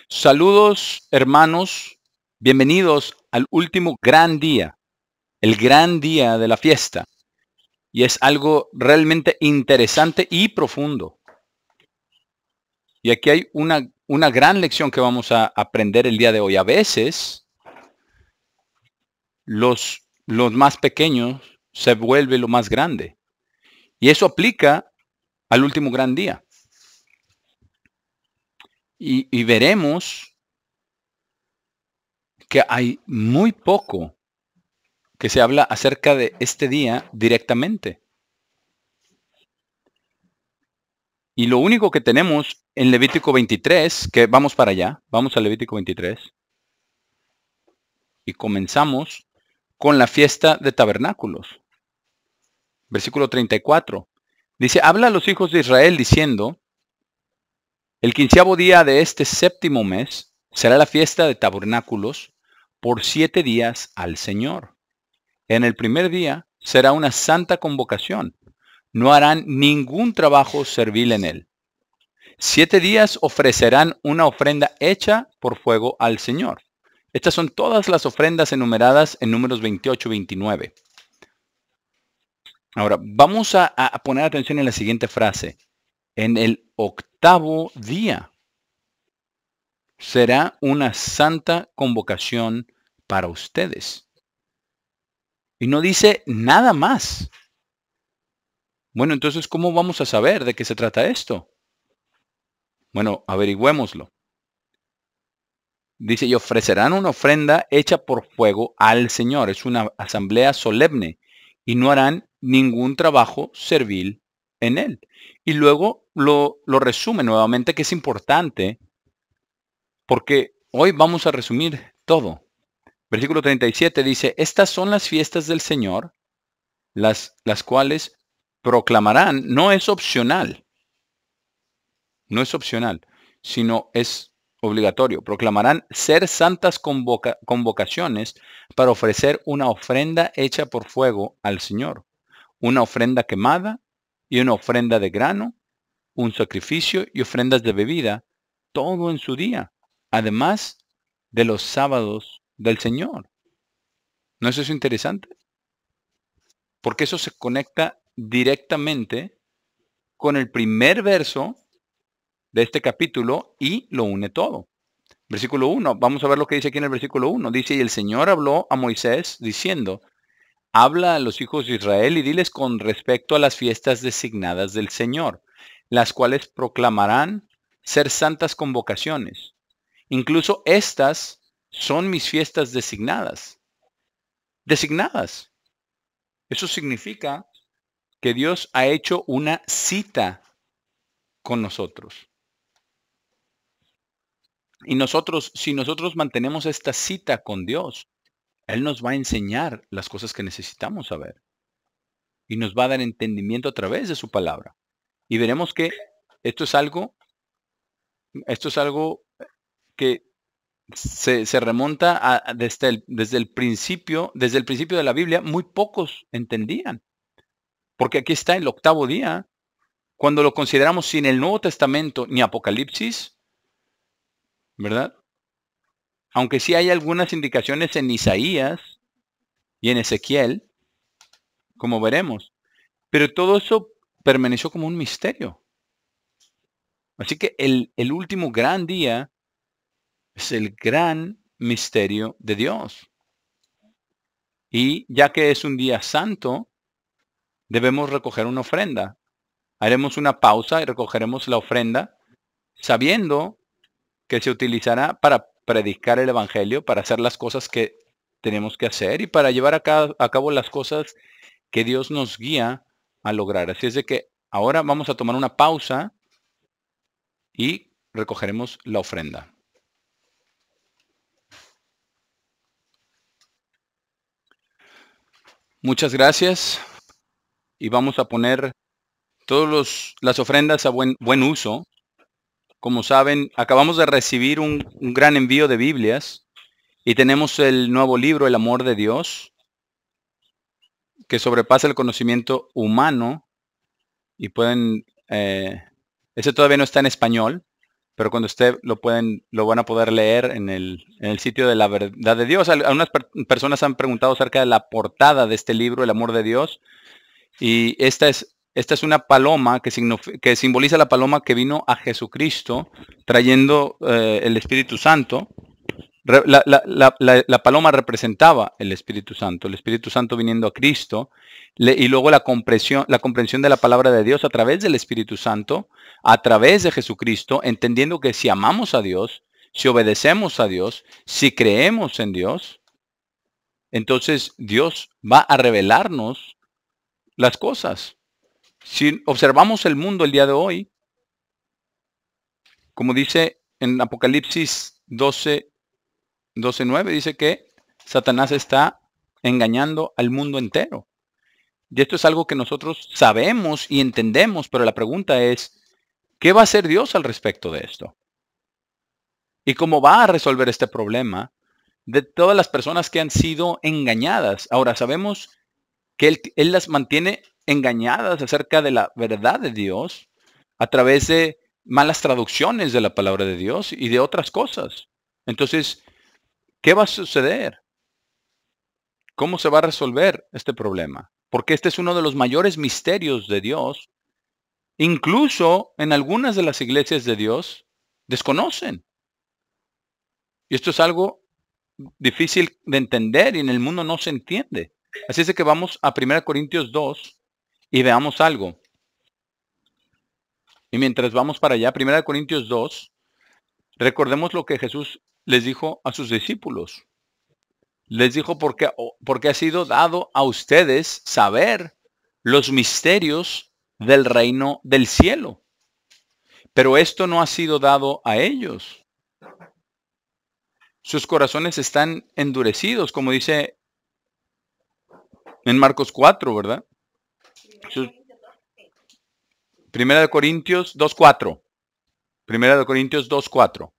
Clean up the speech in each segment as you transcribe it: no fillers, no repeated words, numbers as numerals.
Saludos, hermanos. Bienvenidos al último gran día, el gran día de la fiesta. Y es algo realmente interesante y profundo. Y aquí hay una gran lección que vamos a aprender el día de hoy. A veces, los más pequeños se vuelve lo más grande. Y eso aplica al último gran día. Y veremos que hay muy poco que se habla acerca de este día directamente. Y lo único que tenemos en Levítico 23, que vamos para allá, vamos a Levítico 23, y comenzamos con la fiesta de tabernáculos. Versículo 34. Dice, habla a los hijos de Israel diciendo, el 15º día de este séptimo mes será la fiesta de tabernáculos por 7 días al Señor. En el primer día será una santa convocación. No harán ningún trabajo servil en él. 7 días ofrecerán una ofrenda hecha por fuego al Señor. Estas son todas las ofrendas enumeradas en Números 28 y 29. Ahora, vamos a poner atención en la siguiente frase. En el 8º día será una santa convocación para ustedes. Y no dice nada más. Bueno, entonces, ¿cómo vamos a saber de qué se trata esto? Bueno, averigüémoslo. Dice, y ofrecerán una ofrenda hecha por fuego al Señor. Es una asamblea solemne. Y no harán ningún trabajo servil en él. Y luego lo resume nuevamente, que es importante, porque hoy vamos a resumir todo. Versículo 37 dice, estas son las fiestas del Señor, las cuales proclamarán, no es opcional, sino es obligatorio. Proclamarán ser santas convocaciones para ofrecer una ofrenda hecha por fuego al Señor, una ofrenda quemada y una ofrenda de grano, un sacrificio y ofrendas de bebida, todo en su día, además de los sábados del Señor. ¿No es eso interesante? Porque eso se conecta directamente con el primer verso de este capítulo y lo une todo. Versículo 1, vamos a ver lo que dice aquí en el versículo 1. Dice, y el Señor habló a Moisés diciendo, habla a los hijos de Israel y diles con respecto a las fiestas designadas del Señor, las cuales proclamarán ser santas convocaciones. Incluso estas son mis fiestas designadas. Designadas. Eso significa que Dios ha hecho una cita con nosotros. Y nosotros, si nosotros mantenemos esta cita con Dios, Él nos va a enseñar las cosas que necesitamos saber. Y nos va a dar entendimiento a través de su palabra. Y veremos que esto es algo, esto es algo que se remonta desde el principio de la Biblia, muy pocos entendían. Porque aquí está el 8º día. Cuando lo consideramos sin el Nuevo Testamento ni Apocalipsis, ¿verdad? Aunque sí hay algunas indicaciones en Isaías y en Ezequiel, como veremos. Pero todo eso permaneció como un misterio. Así que el último gran día es el gran misterio de Dios. Y ya que es un día santo, debemos recoger una ofrenda. Haremos una pausa y recogeremos la ofrenda, sabiendo que se utilizará para predicar el Evangelio, para hacer las cosas que tenemos que hacer y para llevar a cabo las cosas que Dios nos guía a lograr. Así es de que ahora vamos a tomar una pausa y recogeremos la ofrenda. Muchas gracias y vamos a poner todas las ofrendas a buen uso. Como saben, acabamos de recibir un gran envío de Biblias y tenemos el nuevo libro, El amor de Dios, que sobrepasa el conocimiento humano y pueden, ese todavía no está en español, pero cuando usted lo van a poder leer en el sitio de la verdad de Dios. Algunas personas han preguntado acerca de la portada de este libro, El amor de Dios, y esta es una paloma que simboliza la paloma que vino a Jesucristo trayendo el Espíritu Santo. La paloma representaba el Espíritu Santo viniendo a Cristo, y luego la comprensión de la palabra de Dios a través del Espíritu Santo, a través de Jesucristo, entendiendo que si amamos a Dios, si obedecemos a Dios, si creemos en Dios, entonces Dios va a revelarnos las cosas. Si observamos el mundo el día de hoy, como dice en Apocalipsis 12:9, dice que Satanás está engañando al mundo entero. Y esto es algo que nosotros sabemos y entendemos, pero la pregunta es, ¿qué va a hacer Dios al respecto de esto? ¿Y cómo va a resolver este problema de todas las personas que han sido engañadas? Ahora, sabemos que Él las mantiene engañadas acerca de la verdad de Dios a través de malas traducciones de la palabra de Dios y de otras cosas. Entonces, ¿qué va a suceder? ¿Cómo se va a resolver este problema? Porque este es uno de los mayores misterios de Dios. Incluso en algunas de las iglesias de Dios desconocen. Y esto es algo difícil de entender y en el mundo no se entiende. Así es de que vamos a 1 Corintios 2 y veamos algo. Y mientras vamos para allá, 1 Corintios 2, recordemos lo que Jesús les dijo a sus discípulos. Les dijo porque ha sido dado a ustedes saber los misterios del reino del cielo. Pero esto no ha sido dado a ellos. Sus corazones están endurecidos, como dice en Marcos 4, ¿verdad? Primera de Corintios 2:4. Primera de Corintios 2:4.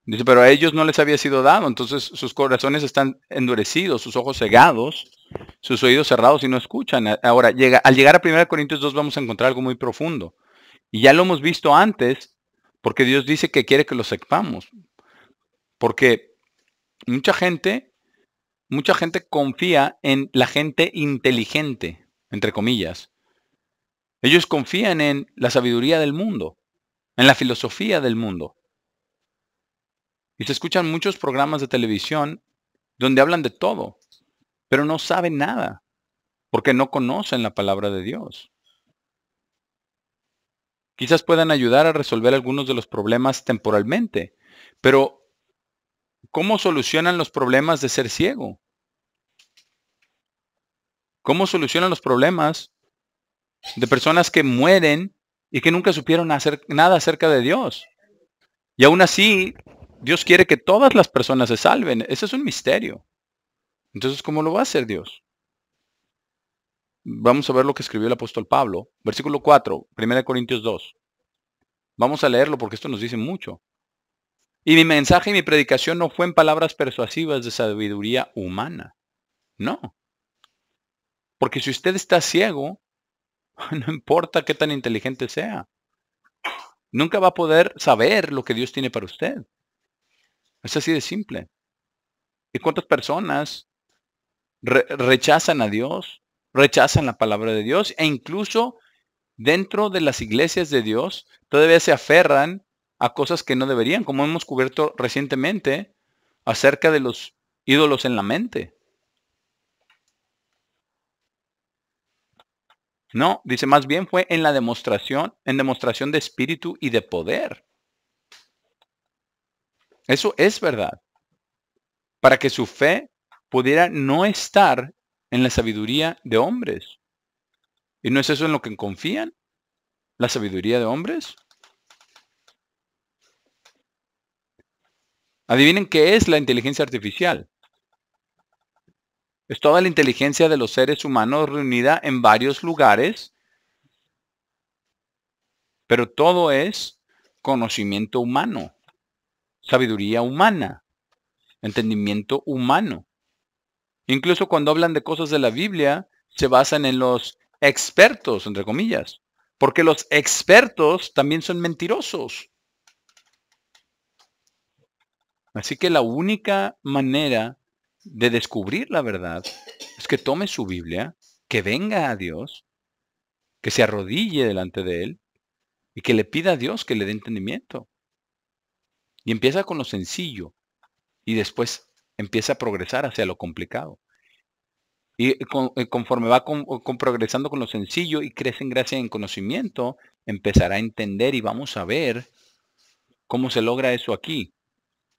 Dice, pero a ellos no les había sido dado, entonces sus corazones están endurecidos, sus ojos cegados, sus oídos cerrados y no escuchan. Ahora, al llegar a 1 Corintios 2 vamos a encontrar algo muy profundo. Y ya lo hemos visto antes, porque Dios dice que quiere que lo sepamos. Porque mucha gente confía en la gente inteligente, entre comillas. Ellos confían en la sabiduría del mundo, en la filosofía del mundo. Y se escuchan muchos programas de televisión donde hablan de todo, pero no saben nada, porque no conocen la palabra de Dios. Quizás puedan ayudar a resolver algunos de los problemas temporalmente, pero ¿cómo solucionan los problemas de ser ciego? ¿Cómo solucionan los problemas de personas que mueren y que nunca supieron hacer nada acerca de Dios? Y aún así, Dios quiere que todas las personas se salven. Ese es un misterio. Entonces, ¿cómo lo va a hacer Dios? Vamos a ver lo que escribió el apóstol Pablo. Versículo 4, 1 Corintios 2. Vamos a leerlo porque esto nos dice mucho. Y mi mensaje y mi predicación no fue en palabras persuasivas de sabiduría humana. No. Porque si usted está ciego, no importa qué tan inteligente sea, nunca va a poder saber lo que Dios tiene para usted. Es así de simple. ¿Y cuántas personas rechazan a Dios, rechazan la palabra de Dios e incluso dentro de las iglesias de Dios todavía se aferran a cosas que no deberían, como hemos cubierto recientemente acerca de los ídolos en la mente? No, dice más bien fue en demostración de espíritu y de poder. Eso es verdad. Para que su fe pudiera no estar en la sabiduría de hombres. ¿Y no es eso en lo que confían? ¿La sabiduría de hombres? Adivinen qué es la inteligencia artificial. Es toda la inteligencia de los seres humanos reunida en varios lugares, pero todo es conocimiento humano, sabiduría humana, entendimiento humano. Incluso cuando hablan de cosas de la Biblia, se basan en los expertos, entre comillas, porque los expertos también son mentirosos. Así que la única manera de descubrir la verdad es que tome su Biblia, que venga a Dios, que se arrodille delante de Él y que le pida a Dios que le dé entendimiento. Y empieza con lo sencillo y después empieza a progresar hacia lo complicado. Y conforme va progresando con lo sencillo y crece en gracia y en conocimiento, empezará a entender y vamos a ver cómo se logra eso aquí.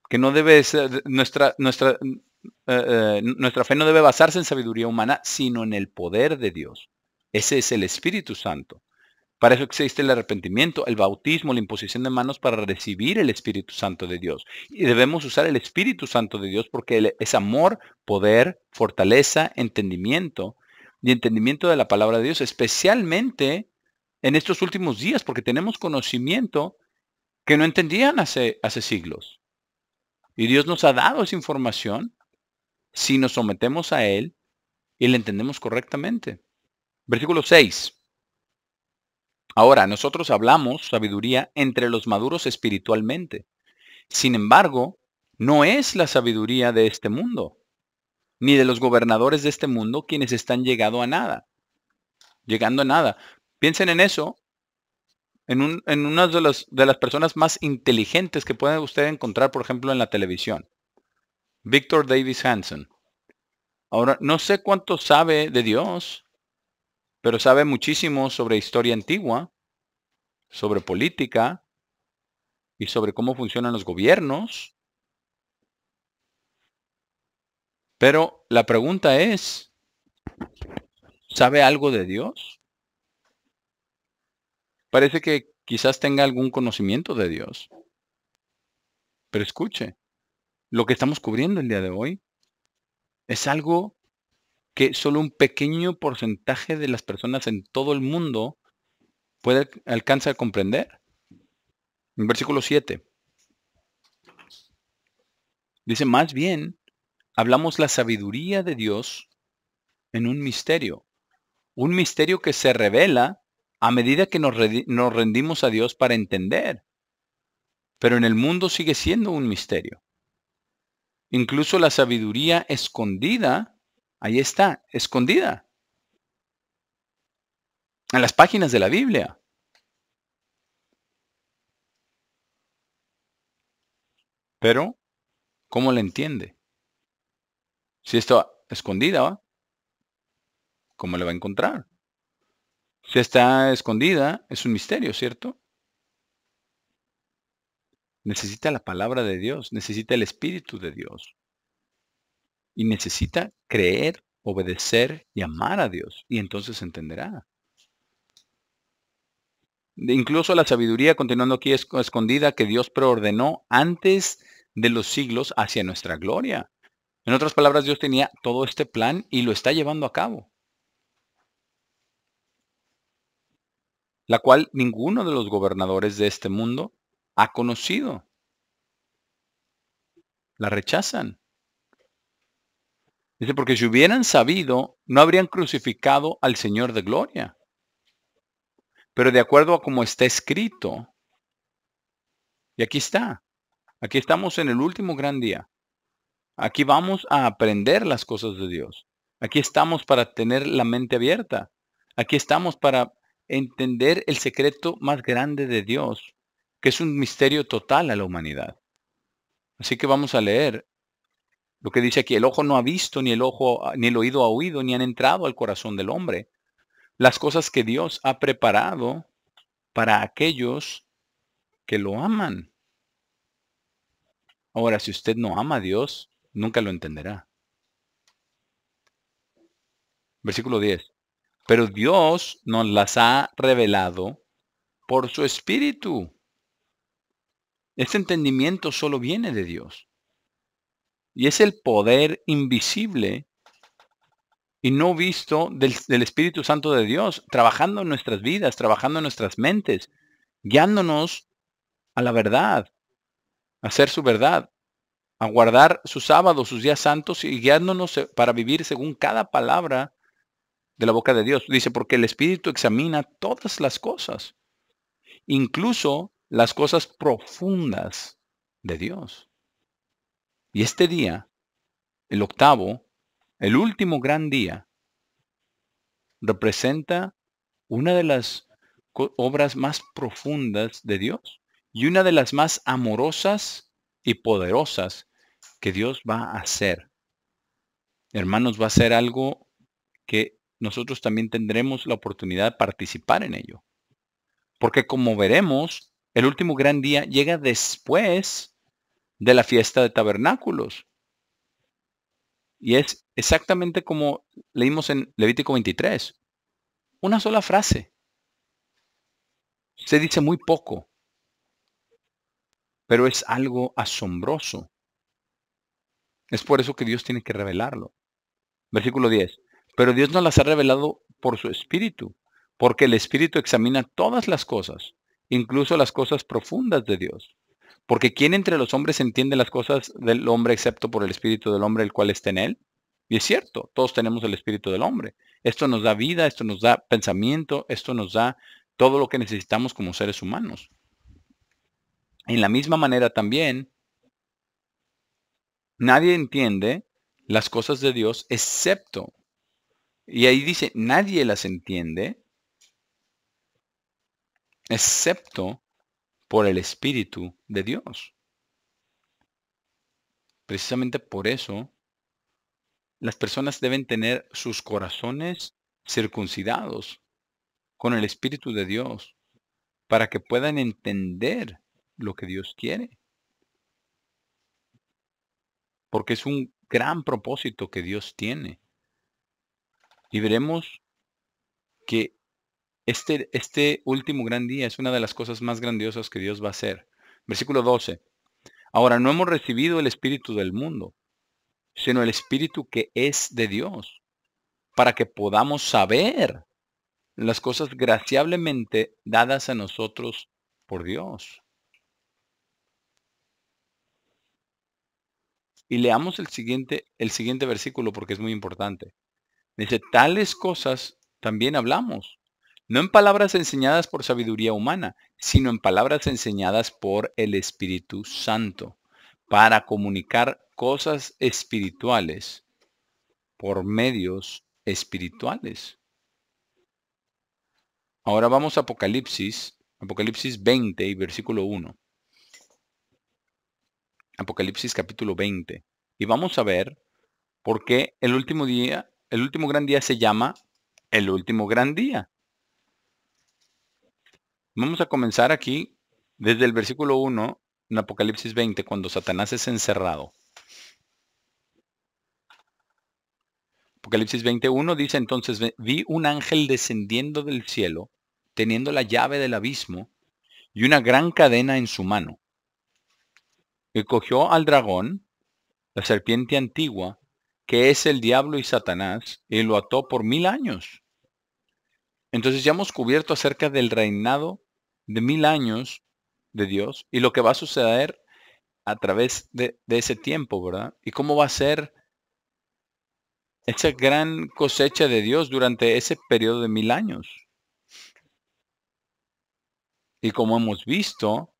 Que no debe ser, nuestra fe no debe basarse en sabiduría humana, sino en el poder de Dios. Ese es el Espíritu Santo. Para eso existe el arrepentimiento, el bautismo, la imposición de manos para recibir el Espíritu Santo de Dios. Y debemos usar el Espíritu Santo de Dios porque es amor, poder, fortaleza, entendimiento y entendimiento de la palabra de Dios, especialmente en estos últimos días, porque tenemos conocimiento que no entendían hace siglos. Y Dios nos ha dado esa información si nos sometemos a Él y la entendemos correctamente. Versículo 6. Ahora, nosotros hablamos sabiduría entre los maduros espiritualmente. Sin embargo, no es la sabiduría de este mundo, ni de los gobernadores de este mundo quienes están llegando a nada. Piensen en eso, en una de las personas más inteligentes que puede usted encontrar, por ejemplo, en la televisión. Victor Davis Hanson. Ahora, no sé cuánto sabe de Dios, pero sabe muchísimo sobre historia antigua, sobre política y sobre cómo funcionan los gobiernos. Pero la pregunta es, ¿sabe algo de Dios? Parece que quizás tenga algún conocimiento de Dios. Pero escuche, lo que estamos cubriendo el día de hoy es algo que solo un pequeño porcentaje de las personas en todo el mundo alcanza a comprender. En versículo 7 dice, más bien, hablamos la sabiduría de Dios en un misterio que se revela a medida que nos rendimos a Dios para entender. Pero en el mundo sigue siendo un misterio. Incluso la sabiduría escondida, ahí está, escondida, en las páginas de la Biblia. Pero, ¿cómo la entiende? Si está escondida, ¿cómo le va a encontrar? Si está escondida, es un misterio, ¿cierto? Necesita la palabra de Dios, necesita el Espíritu de Dios. Y necesita creer, obedecer y amar a Dios. Y entonces entenderá. Incluso la sabiduría, continuando aquí, es escondida que Dios preordenó antes de los siglos hacia nuestra gloria. En otras palabras, Dios tenía todo este plan y lo está llevando a cabo, la cual ninguno de los gobernadores de este mundo ha conocido. La rechazan. Dice, porque si hubieran sabido, no habrían crucificado al Señor de gloria. Pero de acuerdo a como está escrito, y aquí estamos en el último gran día. Aquí vamos a aprender las cosas de Dios. Aquí estamos para tener la mente abierta. Aquí estamos para entender el secreto más grande de Dios, que es un misterio total a la humanidad. Así que vamos a leer lo que dice aquí. El ojo no ha visto, ni el oído ha oído, ni han entrado al corazón del hombre. Las cosas que Dios ha preparado para aquellos que lo aman. Ahora, si usted no ama a Dios, nunca lo entenderá. Versículo 10. Pero Dios nos las ha revelado por su Espíritu. Este entendimiento solo viene de Dios. Y es el poder invisible y no visto del Espíritu Santo de Dios, trabajando en nuestras vidas, trabajando en nuestras mentes, guiándonos a la verdad, a hacer su verdad, a guardar sus sábados, sus días santos y guiándonos para vivir según cada palabra de la boca de Dios. Dice, porque el Espíritu examina todas las cosas, incluso las cosas profundas de Dios. Y este día, el octavo, el último gran día, representa una de las obras más profundas de Dios y una de las más amorosas y poderosas que Dios va a hacer. Hermanos, va a ser algo que nosotros también tendremos la oportunidad de participar en ello. Porque como veremos, el último gran día llega después de la fiesta de tabernáculos. Y es exactamente como leímos en Levítico 23. Una sola frase. Se dice muy poco, pero es algo asombroso. Es por eso que Dios tiene que revelarlo. Versículo 10. Pero Dios nos las ha revelado por su Espíritu, porque el Espíritu examina todas las cosas, incluso las cosas profundas de Dios. Porque ¿quién entre los hombres entiende las cosas del hombre excepto por el Espíritu del hombre, el cual está en él? Y es cierto, todos tenemos el Espíritu del hombre. Esto nos da vida, esto nos da pensamiento, esto nos da todo lo que necesitamos como seres humanos. En la misma manera también, nadie entiende las cosas de Dios excepto, y ahí dice, nadie las entiende excepto por el Espíritu de Dios. Precisamente por eso, las personas deben tener sus corazones circuncidados con el Espíritu de Dios para que puedan entender lo que Dios quiere. Porque es un gran propósito que Dios tiene. Y veremos que este último gran día es una de las cosas más grandiosas que Dios va a hacer. Versículo 12. Ahora, no hemos recibido el espíritu del mundo, sino el espíritu que es de Dios, para que podamos saber las cosas graciablemente dadas a nosotros por Dios. Y leamos el siguiente versículo porque es muy importante. Dice, tales cosas también hablamos, no en palabras enseñadas por sabiduría humana, sino en palabras enseñadas por el Espíritu Santo, para comunicar cosas espirituales por medios espirituales. Ahora vamos a Apocalipsis 20 y versículo 1. Apocalipsis capítulo 20. Y vamos a ver por qué el último gran día se llama el último gran día. Vamos a comenzar aquí desde el versículo 1 en Apocalipsis 20, cuando Satanás es encerrado. Apocalipsis 21 dice, entonces vi un ángel descendiendo del cielo, teniendo la llave del abismo y una gran cadena en su mano. Y cogió al dragón, la serpiente antigua, que es el diablo y Satanás, y lo ató por 1000 años. Entonces ya hemos cubierto acerca del reinado de 1000 años de Dios y lo que va a suceder a través de ese tiempo, ¿verdad? Y cómo va a ser esa gran cosecha de Dios durante ese periodo de 1000 años. Y como hemos visto,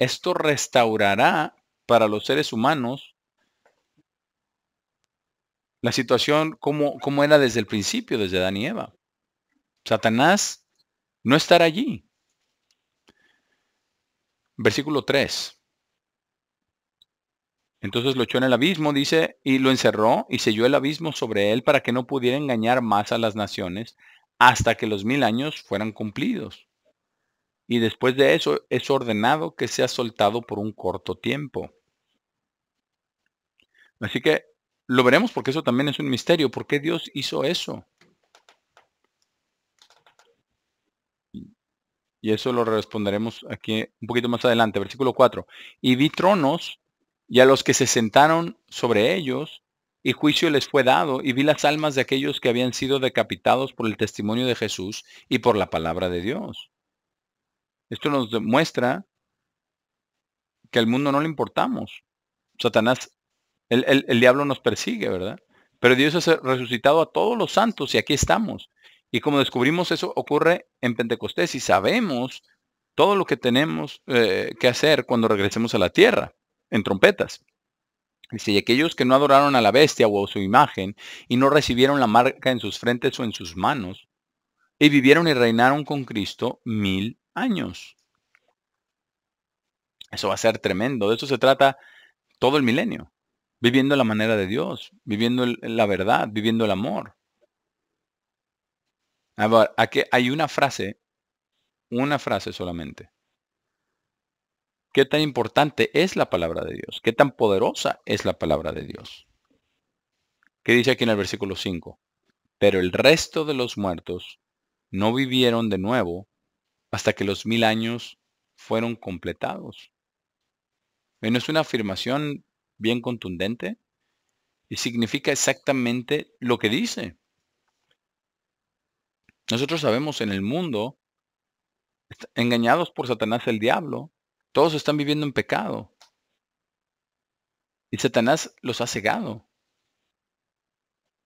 esto restaurará para los seres humanos la situación como era desde el principio, desde Adán y Eva. Satanás no estará allí. Versículo 3. Entonces lo echó en el abismo, dice, y lo encerró y selló el abismo sobre él para que no pudiera engañar más a las naciones hasta que los 1000 años fueran cumplidos. Y después de eso es ordenado que sea soltado por un corto tiempo. Así que lo veremos porque eso también es un misterio. ¿Por qué Dios hizo eso? Y eso lo responderemos aquí un poquito más adelante. Versículo 4. Y vi tronos y a los que se sentaron sobre ellos, y juicio les fue dado, y vi las almas de aquellos que habían sido decapitados por el testimonio de Jesús y por la palabra de Dios. Esto nos demuestra que al mundo no le importamos. Satanás, el diablo nos persigue, ¿verdad? Pero Dios ha resucitado a todos los santos y aquí estamos. Y como descubrimos, eso ocurre en Pentecostés y sabemos todo lo que tenemos que hacer cuando regresemos a la tierra, en trompetas. Dice, y aquellos que no adoraron a la bestia o a su imagen, y no recibieron la marca en sus frentes o en sus manos, y vivieron y reinaron con Cristo 1000 años. Eso va a ser tremendo. De eso se trata todo el milenio. Viviendo la manera de Dios, viviendo la verdad, viviendo el amor. Ahora, aquí hay una frase solamente. ¿Qué tan importante es la palabra de Dios? ¿Qué tan poderosa es la palabra de Dios? ¿Qué dice aquí en el versículo 5? Pero el resto de los muertos no vivieron de nuevo hasta que los 1000 años fueron completados. Bueno, es una afirmación bien contundente y significa exactamente lo que dice. Nosotros sabemos en el mundo, engañados por Satanás el diablo, todos están viviendo en pecado y Satanás los ha cegado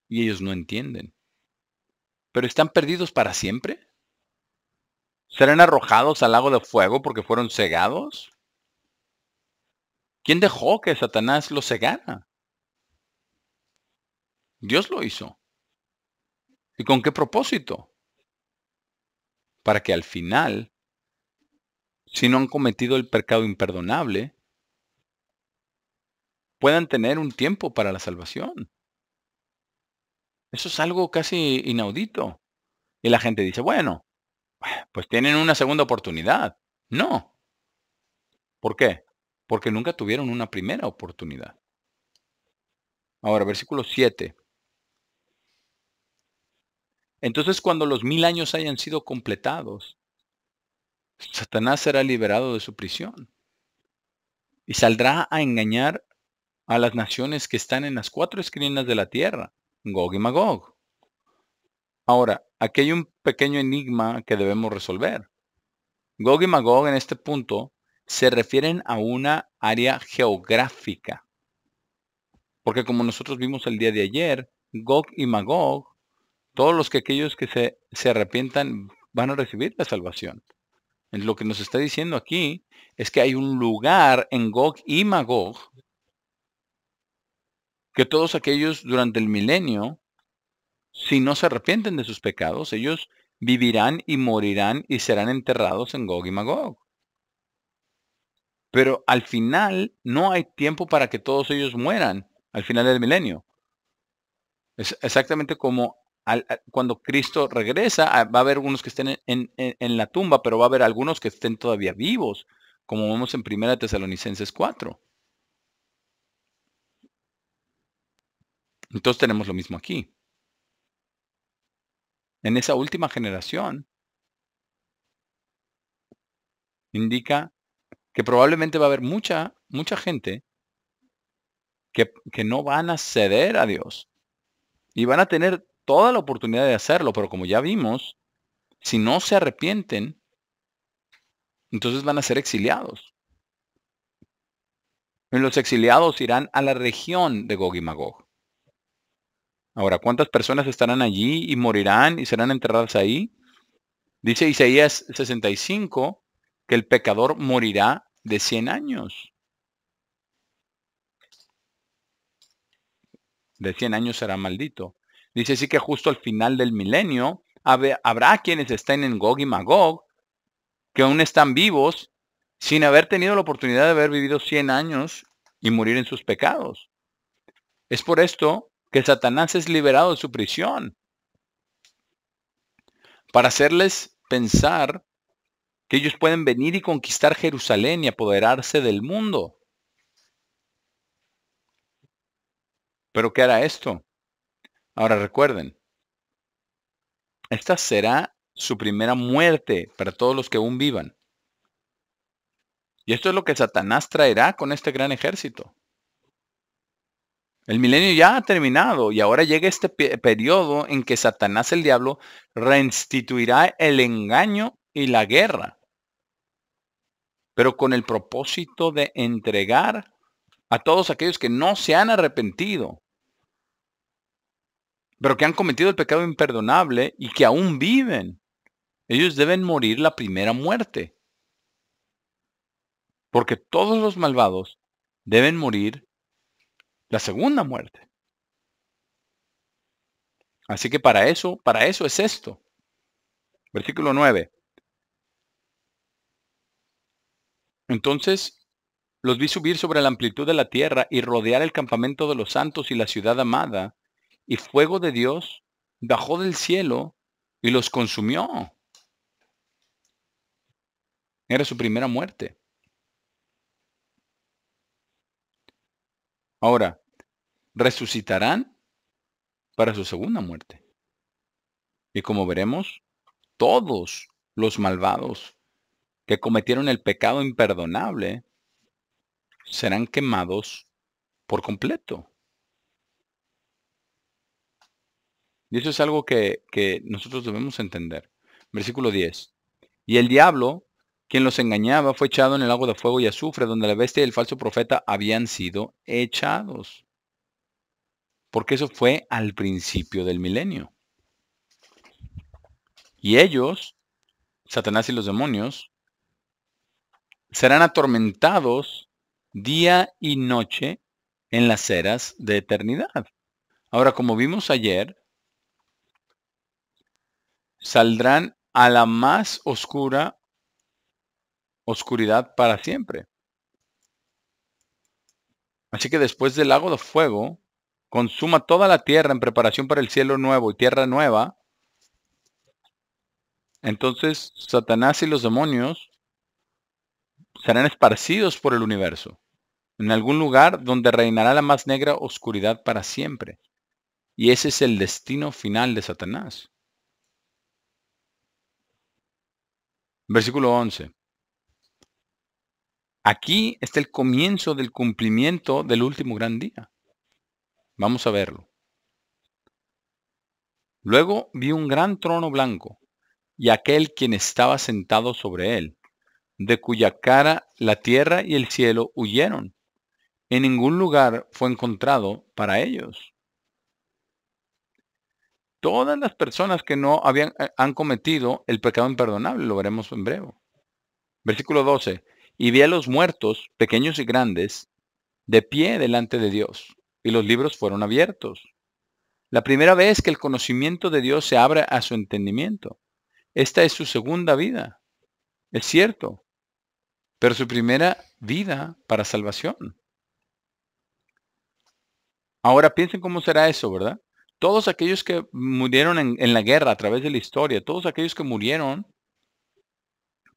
y ellos no entienden. ¿Pero están perdidos para siempre? ¿Serán arrojados al lago de fuego porque fueron cegados? ¿Quién dejó que Satanás los cegara? Dios lo hizo. ¿Y con qué propósito? Para que al final, si no han cometido el pecado imperdonable, puedan tener un tiempo para la salvación. Eso es algo casi inaudito. Y la gente dice, bueno, pues tienen una segunda oportunidad. No. ¿Por qué? Porque nunca tuvieron una primera oportunidad. Ahora, versículo 7. Entonces, cuando los 1000 años hayan sido completados, Satanás será liberado de su prisión y saldrá a engañar a las naciones que están en las 4 esquinas de la tierra, Gog y Magog. Ahora, aquí hay un pequeño enigma que debemos resolver. Gog y Magog en este punto se refieren a una área geográfica, porque como nosotros vimos el día de ayer, Gog y Magog, todos aquellos que se arrepientan van a recibir la salvación. Lo que nos está diciendo aquí es que hay un lugar en Gog y Magog que todos aquellos durante el milenio, si no se arrepienten de sus pecados, ellos vivirán y morirán y serán enterrados en Gog y Magog. Pero al final no hay tiempo para que todos ellos mueran al final del milenio. Es exactamente como cuando Cristo regresa, va a haber algunos que estén en la tumba, pero va a haber algunos que estén todavía vivos, como vemos en 1 Tesalonicenses 4. Entonces tenemos lo mismo aquí. En esa última generación indica que probablemente va a haber mucha gente que no van a ceder a Dios y van a tener toda la oportunidad de hacerlo, pero como ya vimos, si no se arrepienten, entonces van a ser exiliados. Y los exiliados irán a la región de Gog y Magog. Ahora, ¿cuántas personas estarán allí y morirán y serán enterradas ahí? Dice Isaías 65 que el pecador morirá de 100 años. De 100 años será maldito. Dice así que justo al final del milenio habrá quienes estén en Gog y Magog, que aún están vivos, sin haber tenido la oportunidad de haber vivido 100 años y morir en sus pecados. Es por esto que Satanás es liberado de su prisión, para hacerles pensar que ellos pueden venir y conquistar Jerusalén y apoderarse del mundo. ¿Pero qué hará esto? Ahora recuerden, esta será su primera muerte para todos los que aún vivan. Y esto es lo que Satanás traerá con este gran ejército. El milenio ya ha terminado y ahora llega este periodo en que Satanás el diablo reinstituirá el engaño y la guerra, pero con el propósito de entregar a todos aquellos que no se han arrepentido, pero que han cometido el pecado imperdonable y que aún viven. Ellos deben morir la primera muerte, porque todos los malvados deben morir la segunda muerte. Así que para eso es esto. Versículo 9. Entonces los vi subir sobre la amplitud de la tierra y rodear el campamento de los santos y la ciudad amada, y fuego de Dios bajó del cielo y los consumió. Era su primera muerte. Ahora, resucitarán para su segunda muerte. Y como veremos, todos los malvados que cometieron el pecado imperdonable serán quemados por completo. Y eso es algo que nosotros debemos entender. Versículo 10. Y el diablo, quien los engañaba, fue echado en el lago de fuego y azufre, donde la bestia y el falso profeta habían sido echados. Porque eso fue al principio del milenio. Y ellos, Satanás y los demonios, serán atormentados día y noche en las eras de eternidad. Ahora, como vimos ayer, saldrán a la más oscura oscuridad para siempre. Así que después del lago de fuego, consuma toda la tierra en preparación para el cielo nuevo y tierra nueva. Entonces Satanás y los demonios serán esparcidos por el universo, en algún lugar donde reinará la más negra oscuridad para siempre. Y ese es el destino final de Satanás. Versículo 11. Aquí está el comienzo del cumplimiento del último gran día. Vamos a verlo. Luego vi un gran trono blanco y aquel quien estaba sentado sobre él, de cuya cara la tierra y el cielo huyeron. En ningún lugar fue encontrado para ellos. Todas las personas que no han cometido el pecado imperdonable, lo veremos en breve. Versículo 12. Y vi a los muertos, pequeños y grandes, de pie delante de Dios, y los libros fueron abiertos. La primera vez que el conocimiento de Dios se abre a su entendimiento. Esta es su segunda vida. Es cierto, pero su primera vida para salvación. Ahora piensen cómo será eso, ¿verdad? Todos aquellos que murieron en la guerra a través de la historia, todos aquellos que murieron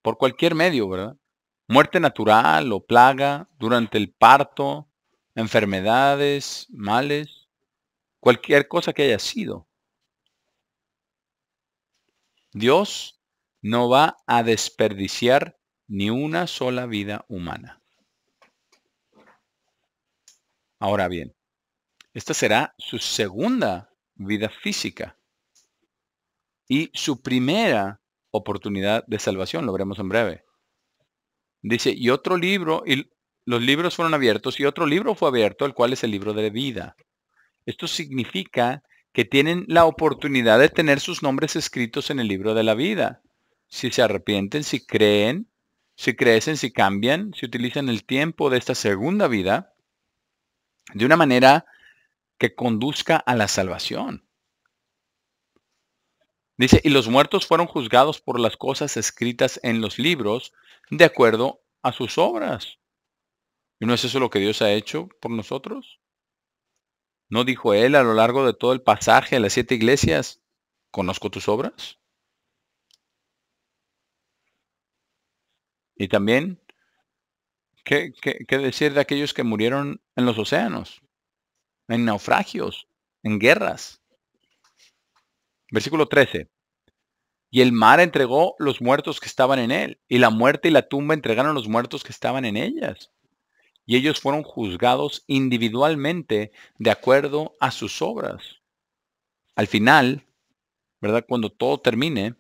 por cualquier medio, ¿verdad? Muerte natural o plaga, durante el parto, enfermedades, males, cualquier cosa que haya sido. Dios no va a desperdiciar ni una sola vida humana. Ahora bien, esta será su segunda vida física y su primera oportunidad de salvación, lo veremos en breve. Dice, y otro libro, y los libros fueron abiertos, y otro libro fue abierto, el cual es el libro de vida. Esto significa que tienen la oportunidad de tener sus nombres escritos en el libro de la vida. Si se arrepienten, si creen, si crecen, si cambian, si utilizan el tiempo de esta segunda vida de una manera que conduzca a la salvación. Dice, y los muertos fueron juzgados por las cosas escritas en los libros de acuerdo a sus obras. ¿Y no es eso lo que Dios ha hecho por nosotros? ¿No dijo él a lo largo de todo el pasaje a las 7 iglesias, conozco tus obras? Y también, ¿qué decir de aquellos que murieron en los océanos, en naufragios, en guerras? Versículo 13. Y el mar entregó los muertos que estaban en él, y la muerte y la tumba entregaron los muertos que estaban en ellas. Y ellos fueron juzgados individualmente de acuerdo a sus obras. Al final, ¿verdad? Cuando todo termine,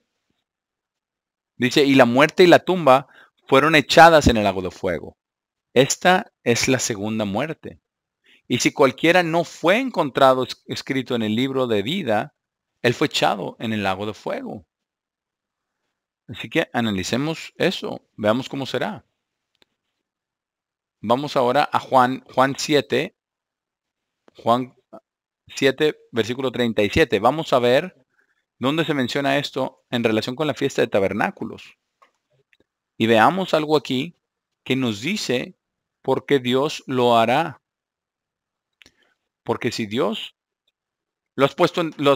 dice, y la muerte y la tumba fueron echadas en el lago de fuego. Esta es la segunda muerte. Y si cualquiera no fue encontrado escrito en el libro de vida, él fue echado en el lago de fuego. Así que analicemos eso, veamos cómo será. Vamos ahora a Juan 7, Juan 7, versículo 37. Vamos a ver dónde se menciona esto en relación con la fiesta de tabernáculos. Y veamos algo aquí que nos dice por qué Dios lo hará. Porque si Dios los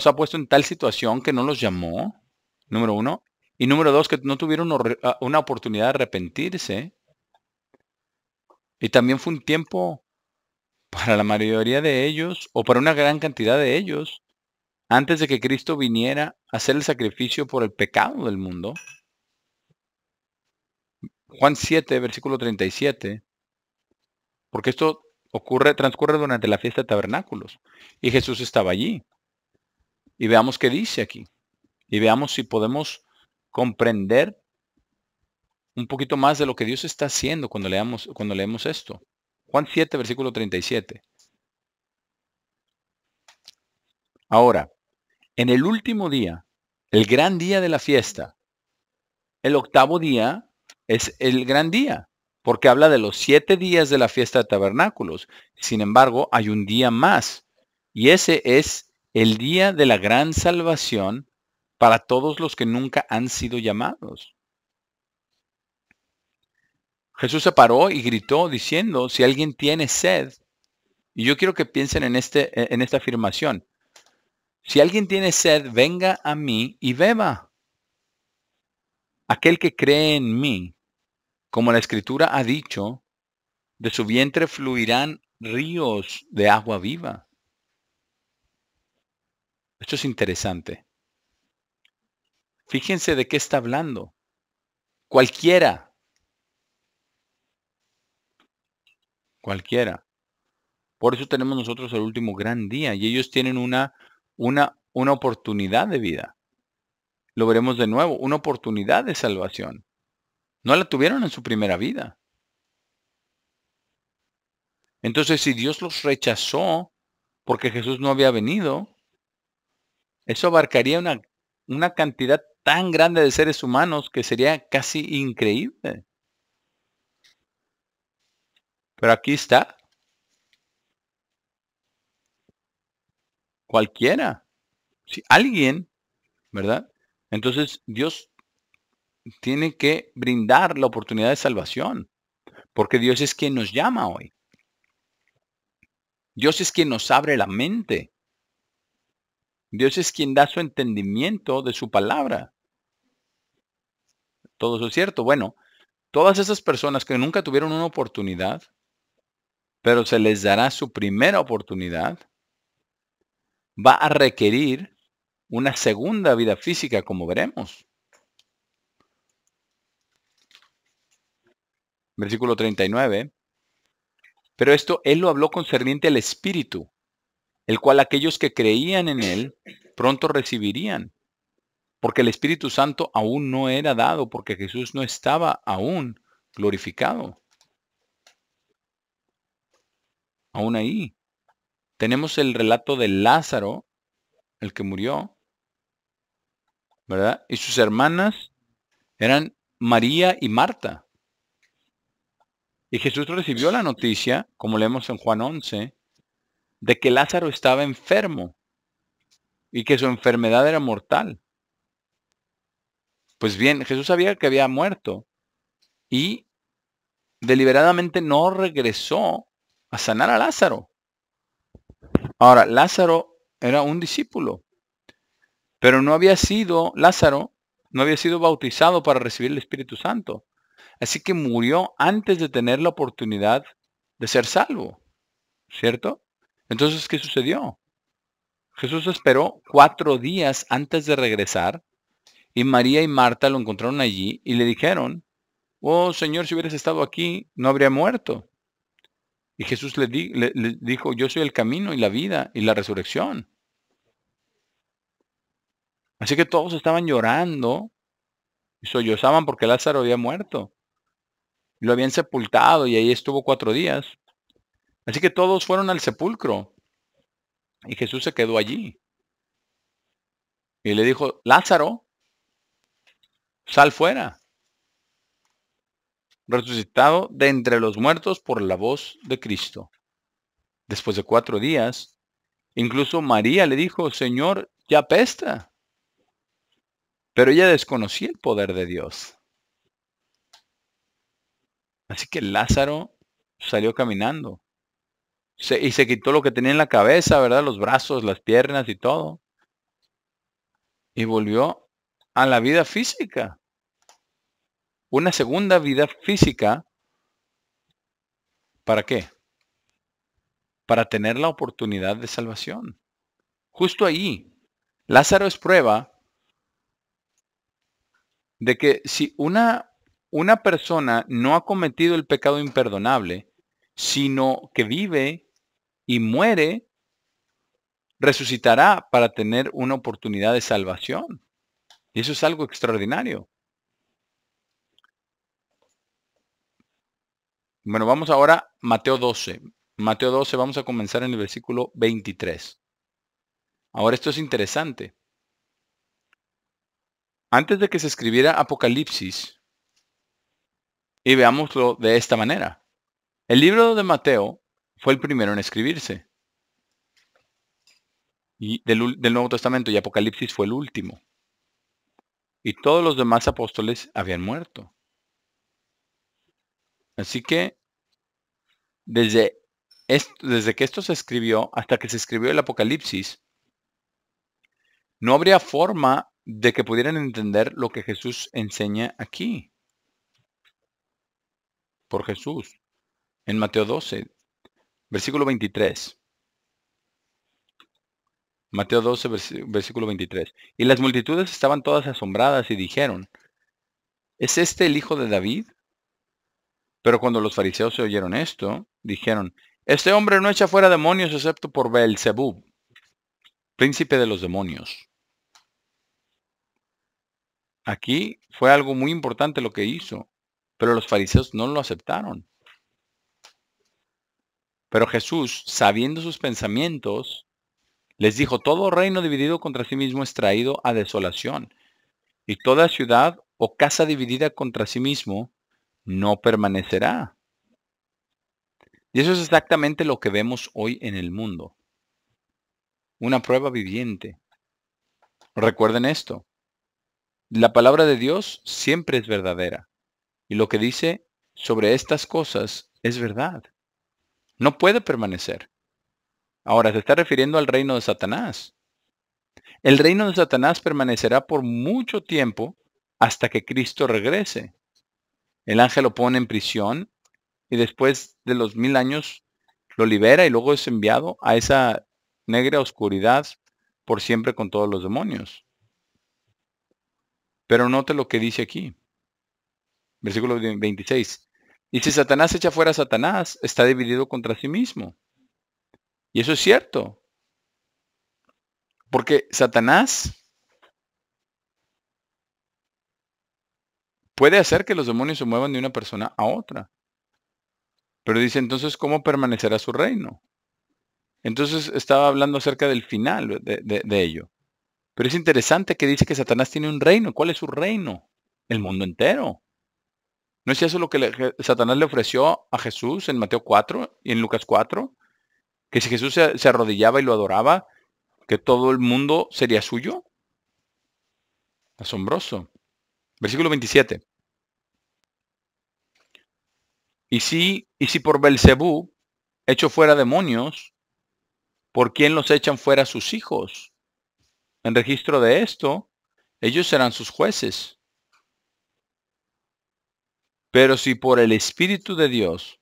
ha puesto en tal situación que no los llamó, número uno, y número dos, que no tuvieron una oportunidad de arrepentirse, y también fue un tiempo para la mayoría de ellos, o para una gran cantidad de ellos, antes de que Cristo viniera a hacer el sacrificio por el pecado del mundo. Juan 7, versículo 37, porque esto transcurre durante la fiesta de tabernáculos, y Jesús estaba allí. Y veamos qué dice aquí, y veamos si podemos comprender un poquito más de lo que Dios está haciendo cuando leemos esto. Juan 7, versículo 37. Ahora, en el último día, el gran día de la fiesta, el octavo día es el gran día, porque habla de los 7 días de la fiesta de tabernáculos. Sin embargo, hay un día más, y ese es el día de la gran salvación para todos los que nunca han sido llamados. Jesús se paró y gritó diciendo, si alguien tiene sed, y yo quiero que piensen en esta afirmación, si alguien tiene sed, venga a mí y beba. Aquel que cree en mí, como la Escritura ha dicho, de su vientre fluirán ríos de agua viva. Esto es interesante. Fíjense de qué está hablando. Cualquiera. Por eso tenemos nosotros el último gran día y ellos tienen una oportunidad de vida. Lo veremos de nuevo, una oportunidad de salvación. No la tuvieron en su primera vida. Entonces, si Dios los rechazó porque Jesús no había venido, eso abarcaría una cantidad tan grande de seres humanos que sería casi increíble. Pero aquí está. Cualquiera. Si alguien, ¿verdad? Entonces Dios tiene que brindar la oportunidad de salvación, porque Dios es quien nos llama hoy. Dios es quien nos abre la mente. Dios es quien da su entendimiento de su palabra. Todo eso es cierto. Bueno, todas esas personas que nunca tuvieron una oportunidad, pero se les dará su primera oportunidad, va a requerir una segunda vida física, como veremos. Versículo 39. Pero esto Él lo habló concerniente al Espíritu, el cual aquellos que creían en Él pronto recibirían, porque el Espíritu Santo aún no era dado, porque Jesús no estaba aún glorificado. Aún ahí. Tenemos el relato de Lázaro, el que murió, ¿verdad? Y sus hermanas eran María y Marta. Y Jesús recibió la noticia, como leemos en Juan 11, de que Lázaro estaba enfermo y que su enfermedad era mortal. Pues bien, Jesús sabía que había muerto y deliberadamente no regresó a sanar a Lázaro. Ahora, Lázaro era un discípulo, pero Lázaro no había sido bautizado para recibir el Espíritu Santo. Así que murió antes de tener la oportunidad de ser salvo, ¿cierto? Entonces, ¿qué sucedió? Jesús esperó 4 días antes de regresar y María y Marta lo encontraron allí y le dijeron, oh Señor, si hubieras estado aquí, no habría muerto. Y Jesús le dijo, yo soy el camino y la vida y la resurrección. Así que todos estaban llorando y sollozaban porque Lázaro había muerto. Lo habían sepultado y ahí estuvo 4 días. Así que todos fueron al sepulcro y Jesús se quedó allí. Y le dijo, Lázaro, sal fuera. Resucitado de entre los muertos por la voz de Cristo. Después de 4 días, Incluso María le dijo, Señor, ya apesta. Pero ella desconocía el poder de Dios. Así que Lázaro salió caminando. Y se quitó lo que tenía en la cabeza, ¿verdad? Los brazos, las piernas y todo. Y volvió a la vida física. Una segunda vida física. ¿Para qué? Para tener la oportunidad de salvación. Justo ahí, Lázaro es prueba de que si una persona no ha cometido el pecado imperdonable, sino que vive y muere, resucitará para tener una oportunidad de salvación. Y eso es algo extraordinario. Bueno, vamos ahora a Mateo 12. Mateo 12, vamos a comenzar en el versículo 23. Ahora esto es interesante. Antes de que se escribiera Apocalipsis, y veámoslo de esta manera. El libro de Mateo fue el primero en escribirse. Y del Nuevo Testamento, y Apocalipsis fue el último. Y todos los demás apóstoles habían muerto. Así que desde que esto se escribió hasta que se escribió el Apocalipsis, no habría forma de que pudieran entender lo que Jesús enseña aquí. Por Jesús. En Mateo 12, versículo 23. Mateo 12, versículo 23. Y las multitudes estaban todas asombradas y dijeron, ¿es este el hijo de David? Pero cuando los fariseos oyeron esto, dijeron, este hombre no echa fuera demonios excepto por Beelzebub, príncipe de los demonios. Aquí fue algo muy importante lo que hizo, pero los fariseos no lo aceptaron. Pero Jesús, sabiendo sus pensamientos, les dijo, todo reino dividido contra sí mismo es traído a desolación, y toda ciudad o casa dividida contra sí mismo no permanecerá. Y eso es exactamente lo que vemos hoy en el mundo. Una prueba viviente. Recuerden esto. La palabra de Dios siempre es verdadera. Y lo que dice sobre estas cosas es verdad. No puede permanecer. Ahora se está refiriendo al reino de Satanás. El reino de Satanás permanecerá por mucho tiempo hasta que Cristo regrese. El ángel lo pone en prisión y después de los 1000 años lo libera y luego es enviado a esa negra oscuridad por siempre con todos los demonios. Pero note lo que dice aquí. Versículo 26. Y si Satanás echa fuera a Satanás, está dividido contra sí mismo. Y eso es cierto. Porque Satanás puede hacer que los demonios se muevan de una persona a otra. Pero dice entonces, ¿cómo permanecerá su reino? Entonces estaba hablando acerca del final de ello. Pero es interesante que dice que Satanás tiene un reino. ¿Cuál es su reino? El mundo entero. ¿No es eso lo que Satanás le ofreció a Jesús en Mateo 4 y en Lucas 4? Que si Jesús se arrodillaba y lo adoraba, que todo el mundo sería suyo. Asombroso. Versículo 27. Y si por Belcebú echo fuera demonios, ¿por quién los echan fuera sus hijos? En registro de esto, ellos serán sus jueces. Pero si por el Espíritu de Dios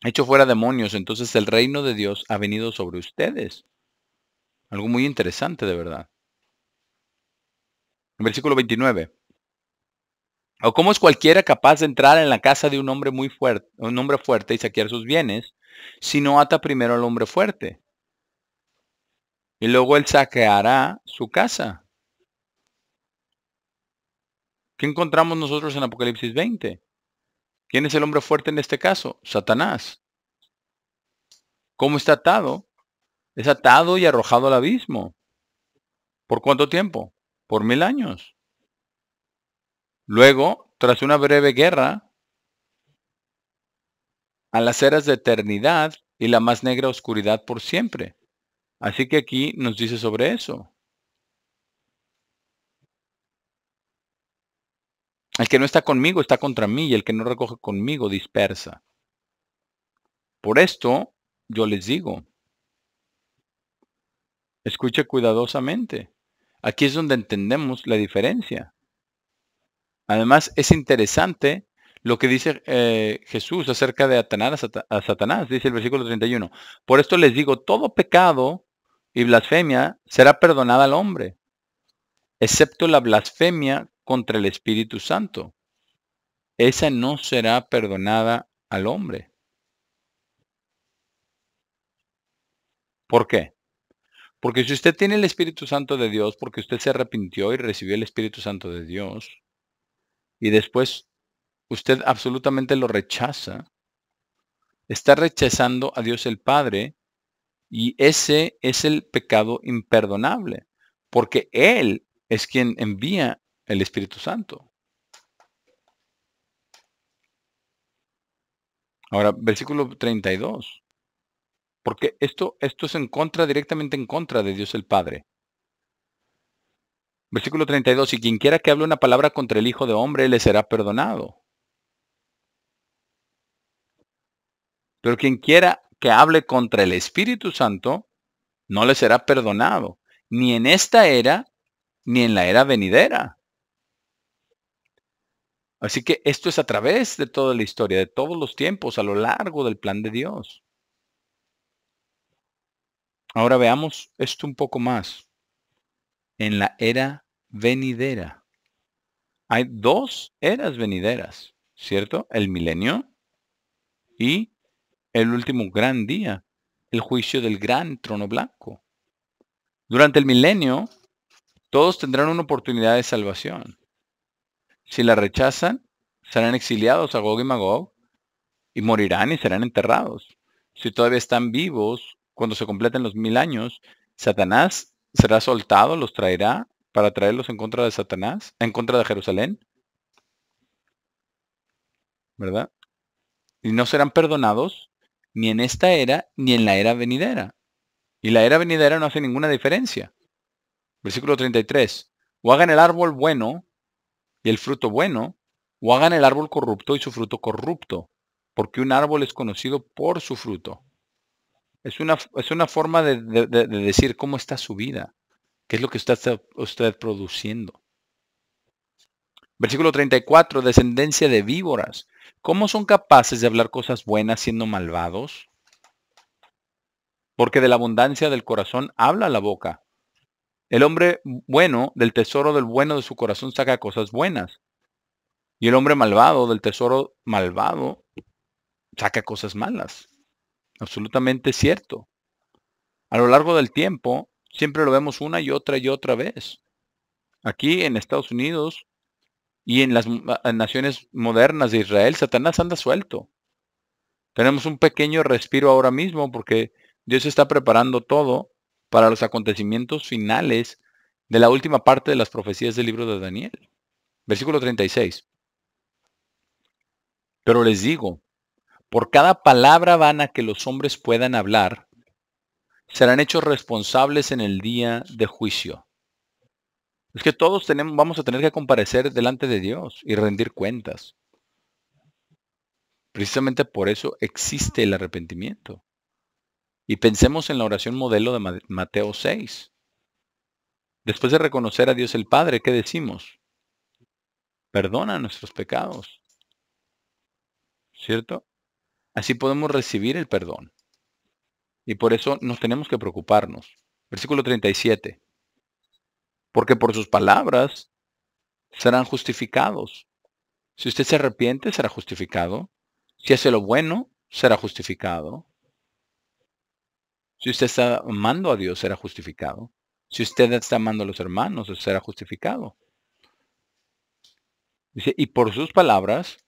echo fuera demonios, entonces el reino de Dios ha venido sobre ustedes. Algo muy interesante, de verdad. En versículo 29. ¿O cómo es cualquiera capaz de entrar en la casa de un hombre muy fuerte, un hombre fuerte y saquear sus bienes, si no ata primero al hombre fuerte? Y luego él saqueará su casa. ¿Qué encontramos nosotros en Apocalipsis 20? ¿Quién es el hombre fuerte en este caso? Satanás. ¿Cómo está atado? Es atado y arrojado al abismo. ¿Por cuánto tiempo? Por 1000 años. Luego, tras una breve guerra, a las eras de eternidad y la más negra oscuridad por siempre. Así que aquí nos dice sobre eso. El que no está conmigo está contra mí, y el que no recoge conmigo dispersa. Por esto yo les digo, escuche cuidadosamente. Aquí es donde entendemos la diferencia. Además, es interesante lo que dice Jesús acerca de atanar a Satanás. Dice el versículo 31. Por esto les digo, todo pecado y blasfemia será perdonada al hombre, excepto la blasfemia contra el Espíritu Santo. Esa no será perdonada al hombre. ¿Por qué? Porque si usted tiene el Espíritu Santo de Dios, porque usted se arrepintió y recibió el Espíritu Santo de Dios, y después usted absolutamente lo rechaza, está rechazando a Dios el Padre, y ese es el pecado imperdonable, porque Él es quien envía el Espíritu Santo. Ahora, versículo 32. Porque esto es directamente en contra de Dios el Padre. Versículo 32. Y quien quiera que hable una palabra contra el Hijo de Hombre, le será perdonado. Pero quien quiera que hable contra el Espíritu Santo, no le será perdonado, ni en esta era, ni en la era venidera. Así que esto es a través de toda la historia, de todos los tiempos, a lo largo del plan de Dios. Ahora veamos esto un poco más. En la era venidera. Hay dos eras venideras, ¿cierto? El milenio y el último gran día, el juicio del gran trono blanco. Durante el milenio, todos tendrán una oportunidad de salvación. Si la rechazan, serán exiliados a Gog y Magog y morirán y serán enterrados. Si todavía están vivos, cuando se completen los 1000 años, Satanás será soltado, los traerá para traerlos en contra de Satanás, en contra de Jerusalén, ¿verdad? Y no serán perdonados ni en esta era ni en la era venidera. Y la era venidera no hace ninguna diferencia. Versículo 33. O hagan el árbol bueno y el fruto bueno, o hagan el árbol corrupto y su fruto corrupto, porque un árbol es conocido por su fruto. Es una forma de decir cómo está su vida, qué es lo que está usted produciendo. Versículo 34, descendencia de víboras. ¿Cómo son capaces de hablar cosas buenas siendo malvados? Porque de la abundancia del corazón habla la boca. El hombre bueno del tesoro del bueno de su corazón saca cosas buenas. Y el hombre malvado del tesoro malvado saca cosas malas. Absolutamente cierto. A lo largo del tiempo, siempre lo vemos una y otra vez. Aquí en Estados Unidos y en las naciones modernas de Israel, Satanás anda suelto. Tenemos un pequeño respiro ahora mismo porque Dios está preparando todo para los acontecimientos finales de la última parte de las profecías del libro de Daniel. Versículo 36. Pero les digo, por cada palabra vana que los hombres puedan hablar, serán hechos responsables en el día de juicio. Es que todos vamos a tener que comparecer delante de Dios y rendir cuentas. Precisamente por eso existe el arrepentimiento. Y pensemos en la oración modelo de Mateo 6. Después de reconocer a Dios el Padre, ¿qué decimos? Perdona nuestros pecados, ¿cierto? Así podemos recibir el perdón. Y por eso nos tenemos que preocuparnos. Versículo 37. Porque por sus palabras serán justificados. Si usted se arrepiente, será justificado. Si hace lo bueno, será justificado. Si usted está amando a Dios, será justificado. Si usted está amando a los hermanos, será justificado. Dice, y por sus palabras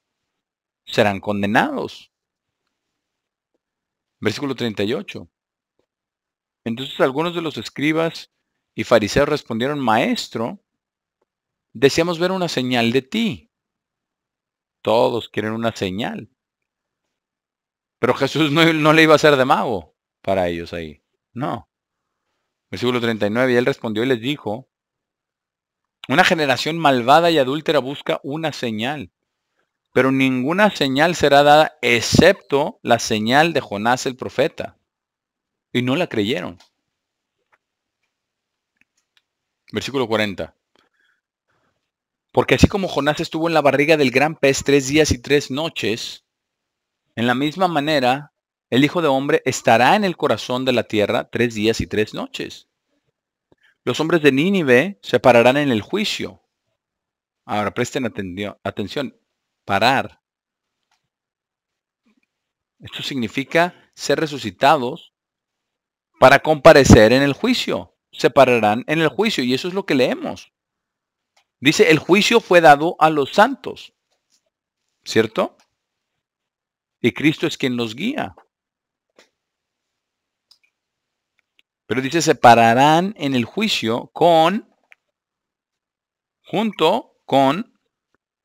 serán condenados. Versículo 38. Entonces algunos de los escribas y fariseos respondieron, Maestro, deseamos ver una señal de ti. Todos quieren una señal. Pero Jesús no le iba a hacer de mago para ellos ahí. No. Versículo 39, y él respondió y les dijo, una generación malvada y adúltera busca una señal, pero ninguna señal será dada excepto la señal de Jonás el profeta. Y no la creyeron. Versículo 40. Porque así como Jonás estuvo en la barriga del gran pez 3 días y 3 noches, en la misma manera el Hijo de Hombre estará en el corazón de la tierra 3 días y 3 noches. Los hombres de Nínive se pararán en el juicio. Ahora presten atención. Parar. Esto significa ser resucitados para comparecer en el juicio. Se pararán en el juicio y eso es lo que leemos. Dice, el juicio fue dado a los santos, ¿cierto? Y Cristo es quien los guía. Pero dice, se pararán en el juicio junto con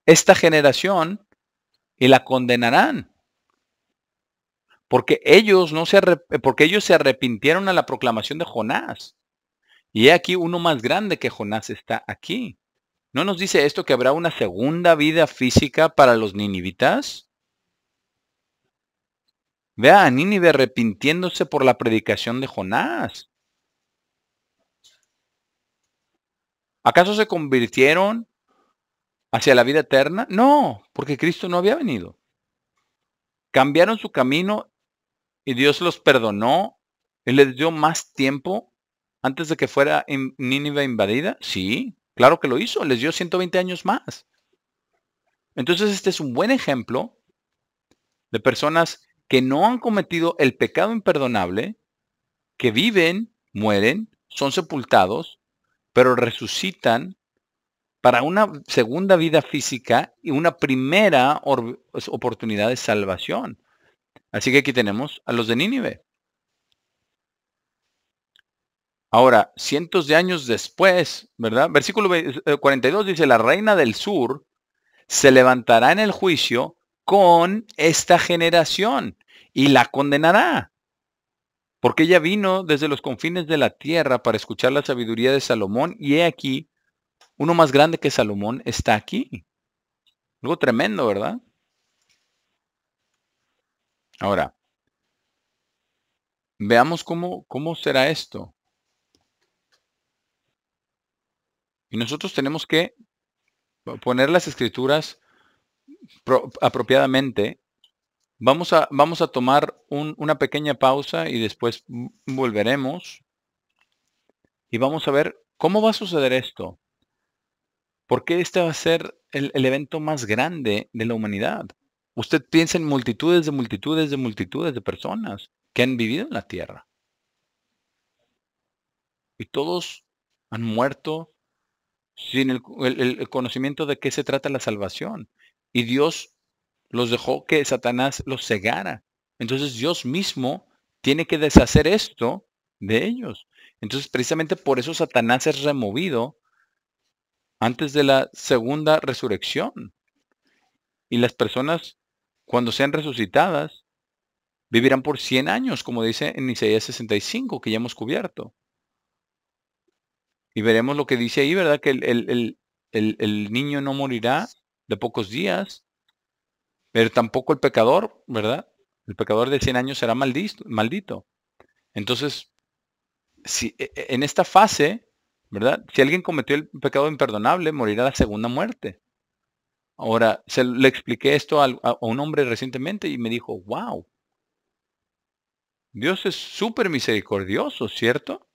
esta generación y la condenarán. Porque ellos se arrepintieron a la proclamación de Jonás. Y he aquí uno más grande que Jonás está aquí. ¿No nos dice esto que habrá una segunda vida física para los ninivitas? Vea a Nínive arrepintiéndose por la predicación de Jonás. ¿Acaso se convirtieron hacia la vida eterna? No, porque Cristo no había venido. Cambiaron su camino y Dios los perdonó y les dio más tiempo antes de que fuera Nínive invadida. Sí, claro que lo hizo, les dio 120 años más. Entonces este es un buen ejemplo de personas que no han cometido el pecado imperdonable, que viven, mueren, son sepultados, pero resucitan para una segunda vida física y una primera oportunidad de salvación. Así que aquí tenemos a los de Nínive. Ahora, cientos de años después, ¿verdad? Versículo 42 dice, la reina del sur se levantará en el juicio con esta generación y la condenará. Porque ella vino desde los confines de la tierra para escuchar la sabiduría de Salomón y he aquí, uno más grande que Salomón está aquí. Algo tremendo, ¿verdad? Ahora, veamos cómo será esto. Y nosotros tenemos que poner las escrituras apropiadamente. Vamos a tomar una pequeña pausa y después volveremos. Y vamos a ver cómo va a suceder esto. Porque este va a ser el evento más grande de la humanidad. Usted piensa en multitudes de multitudes de multitudes de personas que han vivido en la tierra. Y todos han muerto sin el conocimiento de qué se trata la salvación. Y Dios los dejó que Satanás los cegara. Entonces Dios mismo tiene que deshacer esto de ellos. Entonces precisamente por eso Satanás es removido antes de la segunda resurrección. Y las personas, cuando sean resucitadas, vivirán por 100 años, como dice en Isaías 65, que ya hemos cubierto. Y veremos lo que dice ahí, ¿verdad? Que el niño no morirá de pocos días, pero tampoco el pecador, ¿verdad? El pecador de 100 años será maldito. Entonces, si en esta fase, ¿verdad? Si alguien cometió el pecado imperdonable, morirá la segunda muerte. Ahora, le expliqué esto a un hombre recientemente y me dijo, wow, Dios es súper misericordioso, ¿cierto?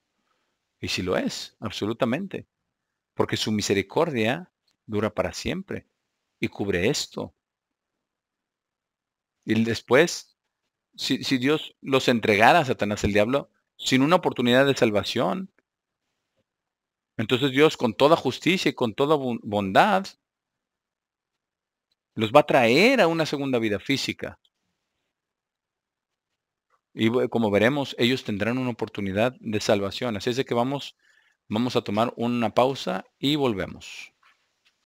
Y sí lo es, absolutamente. Porque su misericordia dura para siempre y cubre esto. Y después, si Dios los entregara a Satanás, el diablo, sin una oportunidad de salvación, entonces Dios con toda justicia y con toda bondad los va a traer a una segunda vida física. Y como veremos, ellos tendrán una oportunidad de salvación. Así es de que vamos a tomar una pausa y volvemos.